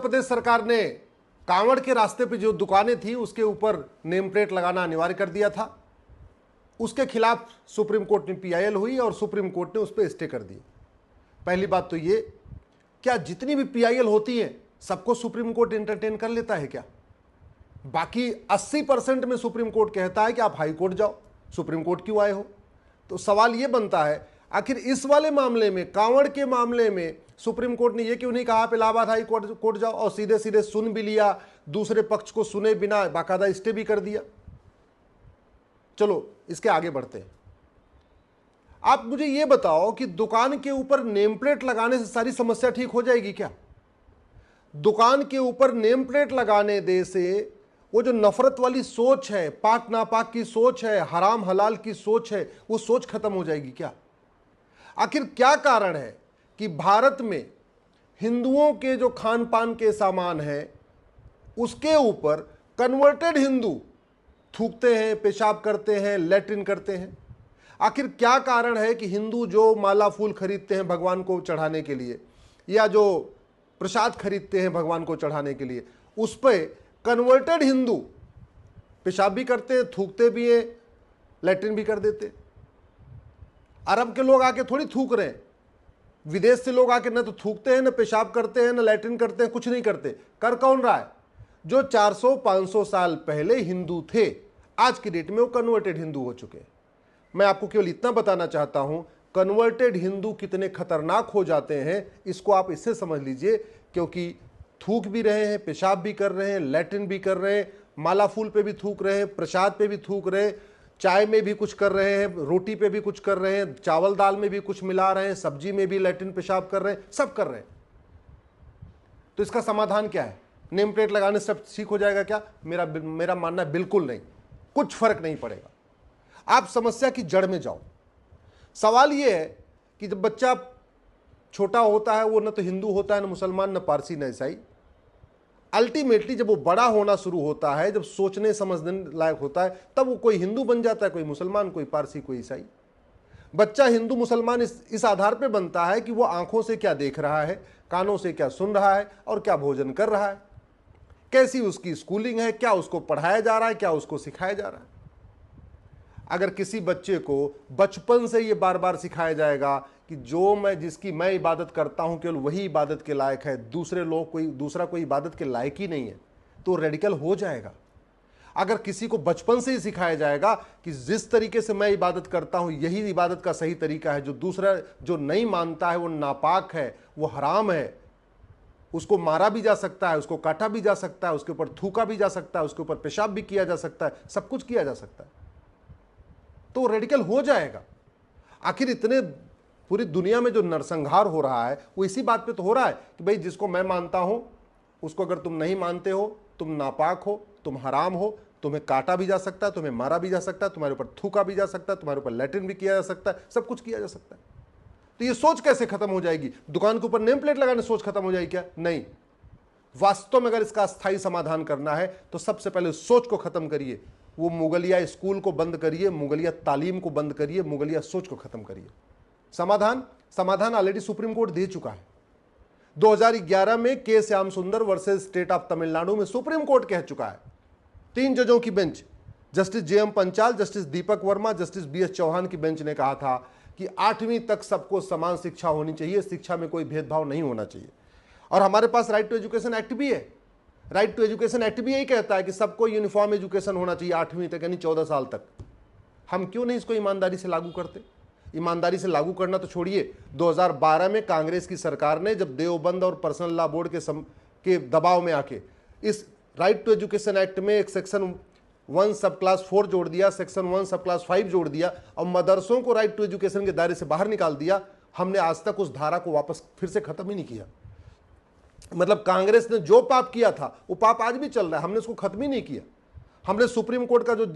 प्रदेश सरकार ने कांवड़ के रास्ते पे जो दुकानें थी उसके ऊपर नेम प्लेट लगाना अनिवार्य कर दिया था। उसके खिलाफ सुप्रीम कोर्ट में पीआईएल हुई और सुप्रीम कोर्ट ने उस पर स्टे कर दिया। पहली बात तो ये, क्या जितनी भी पीआईएल होती है सबको सुप्रीम कोर्ट एंटरटेन कर लेता है क्या? बाकी 80% में सुप्रीम कोर्ट कहता है कि आप हाई कोर्ट जाओ, सुप्रीम कोर्ट क्यों आए हो? तो सवाल ये बनता है, आखिर इस वाले मामले में, कांवड़ के मामले में सुप्रीम कोर्ट ने ये क्यों नहीं कहा आप इलाहाबाद हाई कोर्ट जाओ, और सीधे सीधे सुन भी लिया, दूसरे पक्ष को सुने बिना बाकायदा स्टे भी कर दिया। चलो इसके आगे बढ़ते हैं। आप मुझे ये बताओ कि दुकान के ऊपर नेम प्लेट लगाने से सारी समस्या ठीक हो जाएगी क्या? दुकान के ऊपर नेम प्लेट लगाने दे से वो जो नफरत वाली सोच है, पाक नापाक की सोच है, हराम हलाल की सोच है, वो सोच खत्म हो जाएगी क्या? आखिर क्या कारण है कि भारत में हिंदुओं के जो खान पान के सामान है उसके ऊपर कन्वर्टेड हिंदू थूकते हैं, पेशाब करते हैं, लैट्रिन करते हैं? आखिर क्या कारण है कि हिंदू जो माला फूल खरीदते हैं भगवान को चढ़ाने के लिए, या जो प्रसाद खरीदते हैं भगवान को चढ़ाने के लिए, उस पर कन्वर्टेड हिंदू पेशाब भी करते हैं, थूकते भी हैं, लैट्रिन भी कर देते हैं? अरब के लोग आके थोड़ी थूक रहे हैं, विदेश से लोग आके न तो थूकते हैं, न पेशाब करते हैं, न लैट्रिन करते हैं, कुछ नहीं करते। कर कौन रहा है? जो 400-500 साल पहले हिंदू थे, आज की डेट में वो कन्वर्टेड हिंदू हो चुके हैं। मैं आपको केवल इतना बताना चाहता हूं, कन्वर्टेड हिंदू कितने खतरनाक हो जाते हैं इसको आप इससे समझ लीजिए, क्योंकि थूक भी रहे हैं, पेशाब भी कर रहे हैं, लैट्रिन भी कर रहे हैं, माला फूल पे भी थूक रहे हैं, प्रसाद पे भी थूक रहे हैं, चाय में भी कुछ कर रहे हैं, रोटी पे भी कुछ कर रहे हैं, चावल दाल में भी कुछ मिला रहे हैं, सब्जी में भी लैट्रिन पेशाब कर रहे हैं, सब कर रहे हैं। तो इसका समाधान क्या है? नेम प्लेट लगाने से सब ठीक हो जाएगा क्या? मेरा मानना है बिल्कुल नहीं, कुछ फर्क नहीं पड़ेगा। आप समस्या की जड़ में जाओ। सवाल यह है कि जब बच्चा छोटा होता है वो न तो हिंदू होता है, न मुसलमान, न पारसी, न ईसाई। अल्टीमेटली जब वो बड़ा होना शुरू होता है, जब सोचने समझने लायक होता है, तब वो कोई हिंदू बन जाता है, कोई मुसलमान, कोई पारसी, कोई ईसाई। बच्चा हिंदू मुसलमान इस आधार पे बनता है कि वो आंखों से क्या देख रहा है, कानों से क्या सुन रहा है, और क्या भोजन कर रहा है, कैसी उसकी स्कूलिंग है, क्या उसको पढ़ाया जा रहा है, क्या उसको सिखाया जा रहा है। अगर किसी बच्चे को बचपन से ये बार बार सिखाया जाएगा कि जिसकी मैं इबादत करता हूं केवल वही इबादत के लायक है, दूसरा कोई इबादत के लायक ही नहीं है, तो रेडिकल हो जाएगा। अगर किसी को बचपन से ही सिखाया जाएगा कि जिस तरीके से मैं इबादत करता हूं यही इबादत का सही तरीका है, जो दूसरा जो नहीं मानता है वो नापाक है, वो हराम है, उसको मारा भी जा सकता है, उसको काटा भी जा सकता है, उसके ऊपर थूका भी जा सकता है, उसके ऊपर पेशाब भी किया जा सकता है, सब कुछ किया जा सकता है, तो रेडिकल हो जाएगा। आखिर इतने पूरी दुनिया में जो नरसंहार हो रहा है वो इसी बात पे तो हो रहा है कि भाई जिसको मैं मानता हूं उसको अगर तुम नहीं मानते हो, तुम नापाक हो, तुम हराम हो, तुम्हें काटा भी जा सकता है, तुम्हें मारा भी जा सकता है, तुम्हारे ऊपर थूका भी जा सकता है, तुम्हारे ऊपर लैट्रिन भी किया जा सकता है, सब कुछ किया जा सकता है। तो ये सोच कैसे खत्म हो जाएगी? दुकान के ऊपर नेम प्लेट लगाने सोच खत्म हो जाएगी क्या? नहीं। वास्तव में अगर इसका अस्थायी समाधान करना है तो सबसे पहले सोच को खत्म करिए। वो मुगलिया स्कूल को बंद करिए, मुगलिया तालीम को बंद करिए, मुगलिया सोच को खत्म करिए। समाधान ऑलरेडी सुप्रीम कोर्ट दे चुका है। 2011 में के श्याम सुंदर वर्सेस स्टेट ऑफ तमिलनाडु में सुप्रीम कोर्ट कह चुका है, 3 जजों की bench, justice JM Panchal, justice Deepak Verma, justice BS Chauhan की बेंच ने कहा था कि 8वीं तक सबको समान शिक्षा होनी चाहिए, शिक्षा में कोई भेदभाव नहीं होना चाहिए। और हमारे पास राइट टू एजुकेशन एक्ट भी है। राइट टू एजुकेशन एक्ट भी यही कहता है कि सबको यूनिफॉर्म एजुकेशन होना चाहिए 8वीं तक, यानी 14 साल तक। हम क्यों नहीं इसको ईमानदारी से लागू करते? ईमानदारी से लागू करना तो छोड़िए, 2012 में कांग्रेस की सरकार ने जब देवबंद और पर्सनल लॉ बोर्ड के दबाव में आके इस राइट टू एजुकेशन एक्ट में एक सेक्शन 1 सब क्लास 4 जोड़ दिया, सेक्शन 1 सब क्लास 5 जोड़ दिया और मदरसों को राइट टू एजुकेशन के दायरे से बाहर निकाल दिया, हमने आज तक उस धारा को वापस फिर से खत्म ही नहीं किया। मतलब कांग्रेस ने जो पाप किया था वो पाप आज भी चल रहा है, हमने उसको खत्म ही नहीं किया। हमने सुप्रीम कोर्ट का जो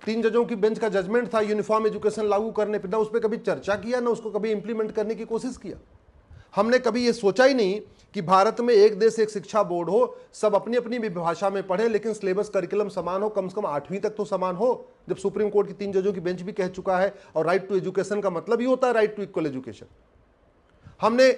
3 जजों की बेंच का जजमेंट था यूनिफॉर्म एजुकेशन लागू करने पर, ना उस पर कभी चर्चा किया, ना उसको कभी इंप्लीमेंट करने की कोशिश किया। हमने कभी ये सोचा ही नहीं कि भारत में एक देश एक शिक्षा बोर्ड हो, सब अपनी अपनी भाषा में पढ़े, लेकिन सिलेबस करिकुलम समान हो, कम से कम 8वीं तक तो समान हो। जब सुप्रीम कोर्ट की 3 जजों की बेंच भी कह चुका है, और राइट टू एजुकेशन का मतलब ही होता है राइट टू इक्वल एजुकेशन। हमने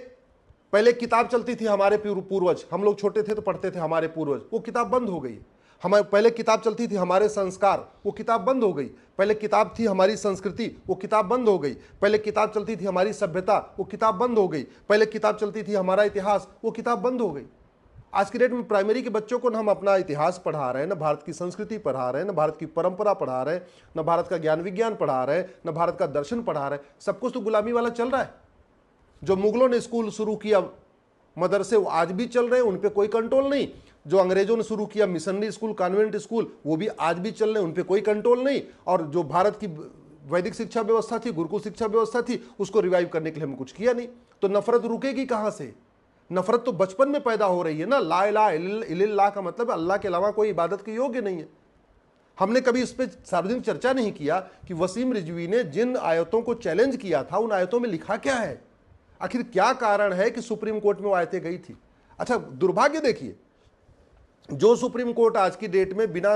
पहले किताब चलती थी हमारे पूर्वज, हम लोग छोटे थे तो पढ़ते थे हमारे पूर्वज, वो किताब बंद हो गई। हमारे पहले किताब चलती थी हमारे संस्कार, वो किताब बंद हो गई। पहले किताब थी हमारी संस्कृति, वो किताब बंद हो गई। पहले किताब चलती थी हमारी सभ्यता, वो किताब बंद हो गई। पहले किताब चलती थी हमारा इतिहास, वो किताब बंद हो गई। आज की डेट में प्राइमरी के बच्चों को न हम अपना इतिहास पढ़ा रहे हैं, न भारत की संस्कृति पढ़ा रहे हैं, न भारत की परंपरा पढ़ा रहे हैं, न भारत का ज्ञान विज्ञान पढ़ा रहे हैं, न भारत का दर्शन पढ़ा रहे हैं। सब कुछ तो गुलामी वाला चल रहा है। जो मुगलों ने स्कूल शुरू किया, मदरसे, वो आज भी चल रहे हैं, उन पे कोई कंट्रोल नहीं। जो अंग्रेजों ने शुरू किया मिशनरी स्कूल, कॉन्वेंट स्कूल, वो भी आज भी चल रहे हैं, उन पे कोई कंट्रोल नहीं। और जो भारत की वैदिक शिक्षा व्यवस्था थी, गुरुकुल शिक्षा व्यवस्था थी, उसको रिवाइव करने के लिए हमने कुछ किया नहीं। तो नफरत रुकेगी कहां से? नफरत तो बचपन में पैदा हो रही है ना। ला इलाहा इल्लल्लाह का मतलब अल्लाह के अलावा कोई इबादत के योग्य नहीं है। हमने कभी इस पर सार्वजनिक चर्चा नहीं किया कि वसीम रिजवी ने जिन आयतों को चैलेंज किया था, उन आयतों में लिखा क्या है, आखिर क्या कारण है कि सुप्रीम कोर्ट में वो आयतें गई थी। अच्छा, दुर्भाग्य देखिए, जो सुप्रीम कोर्ट आज की डेट में बिना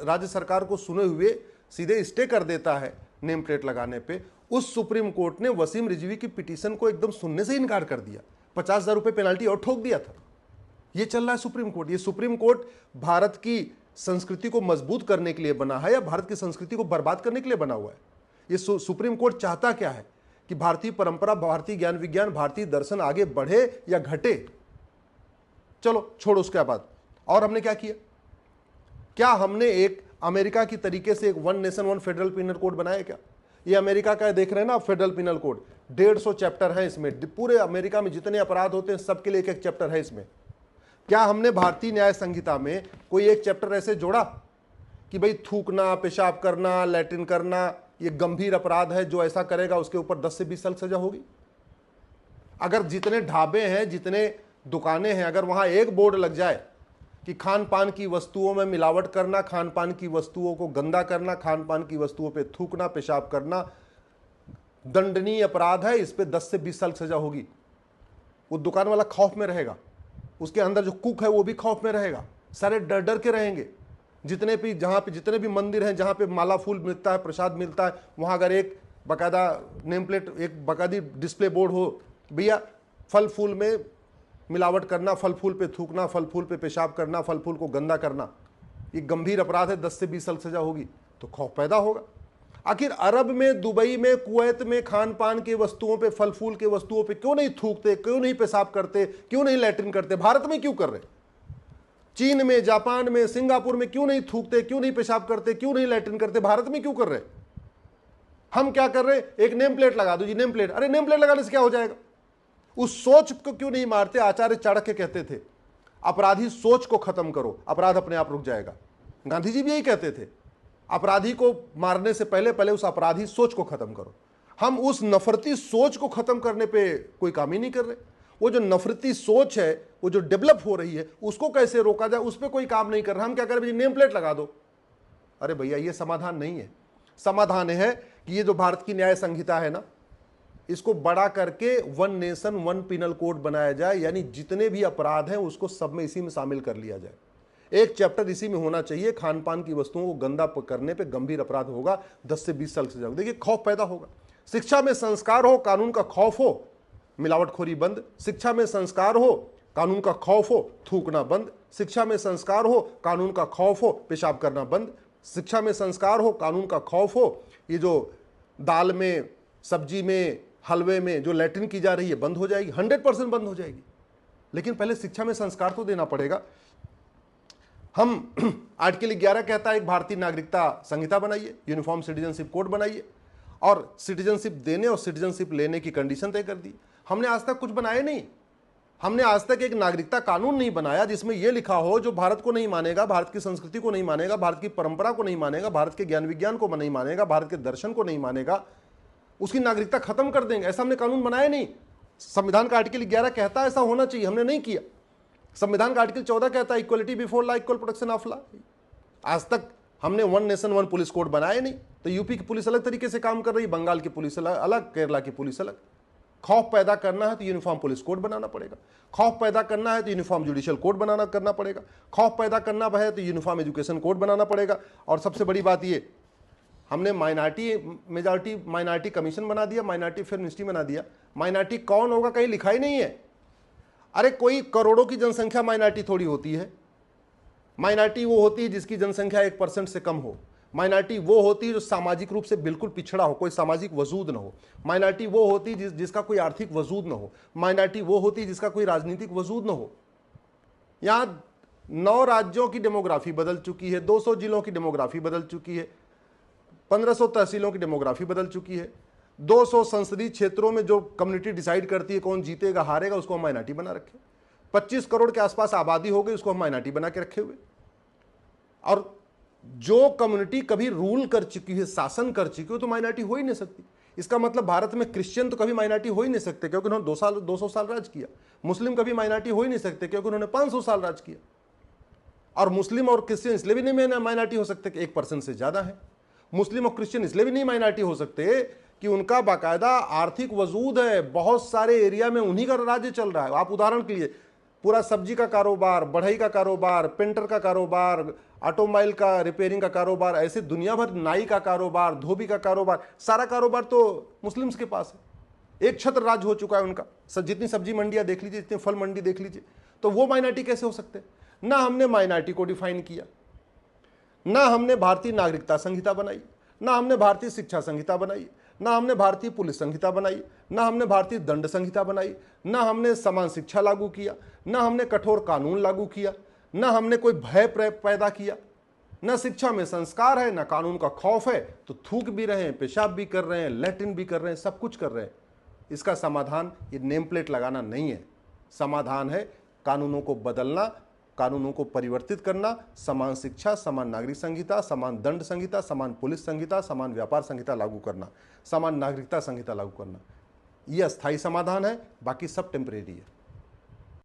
राज्य सरकार को सुने हुए सीधे स्टे कर देता है नेम प्लेट लगाने पे, उस सुप्रीम कोर्ट ने वसीम रिजवी की पिटीशन को एकदम सुनने से इनकार कर दिया। 50,000 रुपये पेनल्टी और ठोक दिया था। ये चल रहा है सुप्रीम कोर्ट। ये सुप्रीम कोर्ट भारत की संस्कृति को मजबूत करने के लिए बना है या भारत की संस्कृति को बर्बाद करने के लिए बना हुआ है? ये सुप्रीम कोर्ट चाहता क्या है कि भारतीय परंपरा, भारतीय ज्ञान विज्ञान, भारतीय दर्शन आगे बढ़े या घटे? चलो छोड़ो उसके बाद। और हमने क्या किया? क्या हमने एक अमेरिका की तरीके से एक one nation one federal penal code बनाया क्या? ये अमेरिका का देख रहे हैं ना फेडरल पिनल कोड, 150 चैप्टर है इसमें। पूरे अमेरिका में जितने अपराध होते हैं सबके लिए एक एक चैप्टर है इसमें। क्या हमने भारतीय न्याय संहिता में कोई एक चैप्टर ऐसे जोड़ा कि भाई थूकना, पेशाब करना, लैट्रिन करना ये गंभीर अपराध है, जो ऐसा करेगा उसके ऊपर 10 से 20 साल सजा होगी? अगर जितने ढाबे हैं, जितने दुकानें हैं, अगर वहां एक बोर्ड लग जाए कि खान पान की वस्तुओं में मिलावट करना, खान पान की वस्तुओं को गंदा करना, खान पान की वस्तुओं पे थूकना, पेशाब करना दंडनीय अपराध है, इस पे 10 से 20 साल सजा होगी, वो दुकान वाला खौफ में रहेगा, उसके अंदर जो कुक है वो भी खौफ में रहेगा, सारे डर डर के रहेंगे। जितने भी जहाँ पे जितने भी मंदिर हैं जहाँ पे माला फूल मिलता है, प्रसाद मिलता है, वहाँ अगर एक बाकायदा नेम प्लेट, एक बाकायदी डिस्प्ले बोर्ड हो, भैया फल फूल में मिलावट करना, फल फूल पे थूकना, फल फूल पे पेशाब करना, फल फूल को गंदा करना ये गंभीर अपराध है, 10 से 20 साल सजा होगी, तो खौफ पैदा होगा। आखिर अरब में, दुबई में, कुवैत में खान पान के वस्तुओं पे, फल फूल के वस्तुओं पे क्यों नहीं थूकते, क्यों नहीं पेशाब करते, क्यों नहीं लैट्रिन करते? भारत में क्यों कर रहे? चीन में, जापान में, सिंगापुर में क्यों नहीं थूकते, क्यों नहीं पेशाब करते, क्यों नहीं लैट्रिन करते? भारत में क्यों कर रहे? हम क्या कर रहे? एक नेम प्लेट लगा दो जी, नेम प्लेट। अरे नेम प्लेट लगाने से क्या हो जाएगा? उस सोच को क्यों नहीं मारते? आचार्य चाणक्य कहते थे अपराधी सोच को खत्म करो, अपराध अपने आप रुक जाएगा। गांधी जी भी यही कहते थे, अपराधी को मारने से पहले पहले उस अपराधी सोच को खत्म करो। हम उस नफरती सोच को खत्म करने पे कोई काम ही नहीं कर रहे। वो जो नफरती सोच है, वो जो डेवलप हो रही है, उसको कैसे रोका जाए, उस पर कोई काम नहीं कर रहा। हम क्या करें? भाई नेम प्लेट लगा दो। अरे भैया, ये समाधान नहीं है। समाधान है कि ये जो भारत की न्याय संहिता है ना, इसको बड़ा करके one nation one penal code बनाया जाए, यानी जितने भी अपराध हैं उसको सब में इसी में शामिल कर लिया जाए। एक चैप्टर इसी में होना चाहिए, खान पान की वस्तुओं को गंदा करने पे गंभीर अपराध होगा, 10 से 20 साल से ज्यादा। देखिए, खौफ पैदा होगा। शिक्षा में संस्कार हो, कानून का खौफ हो, मिलावटखोरी बंद। शिक्षा में संस्कार हो, कानून का खौफ हो, थूकना बंद। शिक्षा में संस्कार हो, कानून का खौफ हो, पेशाब करना बंद। शिक्षा में संस्कार हो, कानून का खौफ हो, ये जो दाल में, सब्जी में, हलवे में जो लैट्रिन की जा रही है बंद हो जाएगी, 100% बंद हो जाएगी। लेकिन पहले शिक्षा में संस्कार तो देना पड़ेगा। हम आर्टिकल 11 कहता है एक भारतीय नागरिकता संहिता बनाइए, यूनिफॉर्म सिटीजनशिप कोड बनाइए, और सिटीजनशिप देने और सिटीजनशिप लेने की कंडीशन तय कर दी। हमने आज तक कुछ बनाए नहीं। हमने आज तक एक नागरिकता कानून नहीं बनाया जिसमें यह लिखा हो जो भारत को नहीं मानेगा, भारत की संस्कृति को नहीं मानेगा, भारत की परंपरा को नहीं मानेगा, भारत के ज्ञान विज्ञान को नहीं मानेगा, भारत के दर्शन को नहीं मानेगा, उसकी नागरिकता खत्म कर देंगे। ऐसा हमने कानून बनाया नहीं। संविधान का आर्टिकल 11 कहता है ऐसा होना चाहिए, हमने नहीं किया। संविधान का आर्टिकल 14 कहता है equality before law, equal protection of law. आज तक हमने one nation one police code बनाए नहीं। तो यूपी की पुलिस अलग तरीके से काम कर रही, बंगाल की पुलिस अलग, केरला की पुलिस अलग। खौफ पैदा करना है तो यूनिफॉर्म पुलिस कोड बनाना पड़ेगा। खौफ पैदा करना है तो यूनिफॉर्म जुडिशियल कोड करना पड़ेगा। खौफ पैदा करना है तो यूनिफॉर्म एजुकेशन कोड बनाना पड़ेगा। और सबसे बड़ी बात ये, हमने माइनॉरिटी कमीशन बना दिया, माइनॉरिटी फिल्म मिनिस्ट्री बना दिया। माइनॉरिटी कौन होगा कहीं लिखा ही नहीं है। अरे कोई करोड़ों की जनसंख्या माइनॉरिटी थोड़ी होती है। माइनॉरिटी वो होती है जिसकी जनसंख्या 1% से कम हो। माइनॉरिटी वो होती है जो सामाजिक रूप से बिल्कुल पिछड़ा हो, कोई सामाजिक वजूद ना हो। माइनॉरिटी वो होती है जिसका कोई आर्थिक वजूद ना हो। माइनॉरिटी वो होती है जिसका कोई राजनीतिक वजूद ना हो। यहाँ 9 राज्यों की डेमोग्राफी बदल चुकी है, 200 जिलों की डेमोग्राफी बदल चुकी है, 1500 तहसीलों की डेमोग्राफी बदल चुकी है, 200 संसदीय क्षेत्रों में जो कम्युनिटी डिसाइड करती है कौन जीतेगा हारेगा उसको हम माइनॉरिटी बना रखे। 25 करोड़ के आसपास आबादी हो गई, उसको हम माइनॉरिटी बना के रखे हुए। और जो कम्युनिटी कभी रूल कर चुकी है, शासन कर चुकी है, तो माइनॉरिटी हो ही नहीं सकती। इसका मतलब भारत में क्रिश्चियन तो कभी माइनॉरिटी हो ही नहीं सकते क्योंकि उन्होंने 200 साल राज किया। मुस्लिम कभी माइनॉरिटी हो ही नहीं सकते क्योंकि उन्होंने 500 साल राज किया। और मुस्लिम और क्रिश्चियन इसलिए भी नहीं माइनॉरिटी हो सकते कि 1% से ज्यादा है। मुस्लिम और क्रिश्चियन इसलिए भी नहीं माइनॉरिटी हो सकते कि उनका बाकायदा आर्थिक वजूद है, बहुत सारे एरिया में उन्हीं का राज्य चल रहा है। आप उदाहरण के लिए पूरा सब्जी का कारोबार, बढ़ई का कारोबार, पेंटर का कारोबार, ऑटोमोबाइल का रिपेयरिंग का कारोबार, ऐसे दुनिया भर, नाई का कारोबार, धोबी का कारोबार, सारा कारोबार तो मुस्लिम्स के पास है। एक छत्र राज हो चुका है उनका। जितनी सब्जी मंडियां देख लीजिए, जितनी फल मंडी देख लीजिए, तो वो माइनॉरिटी कैसे हो सकते? ना हमने माइनॉरिटी को डिफाइन किया, ना हमने भारतीय नागरिकता संहिता बनाई, ना हमने भारतीय शिक्षा संहिता बनाई, ना हमने भारतीय पुलिस संहिता बनाई, ना हमने भारतीय दंड संहिता बनाई, ना हमने समान शिक्षा लागू किया, ना हमने कठोर कानून लागू किया, ना हमने कोई भय पैदा किया। ना शिक्षा में संस्कार है, ना कानून का खौफ है, तो थूक भी रहे हैं, पेशाब भी कर रहे हैं, लैट्रिन भी कर रहे हैं, सब कुछ कर रहे हैं। इसका समाधान ये नेम प्लेट लगाना नहीं है। समाधान है कानूनों को बदलना, कानूनों को परिवर्तित करना, समान शिक्षा, समान नागरिक संहिता, समान दंड संहिता, समान पुलिस संहिता, समान व्यापार संहिता लागू करना, समान नागरिकता संहिता लागू करना। यह अस्थायी समाधान है, बाकी सब टेम्परेरी है।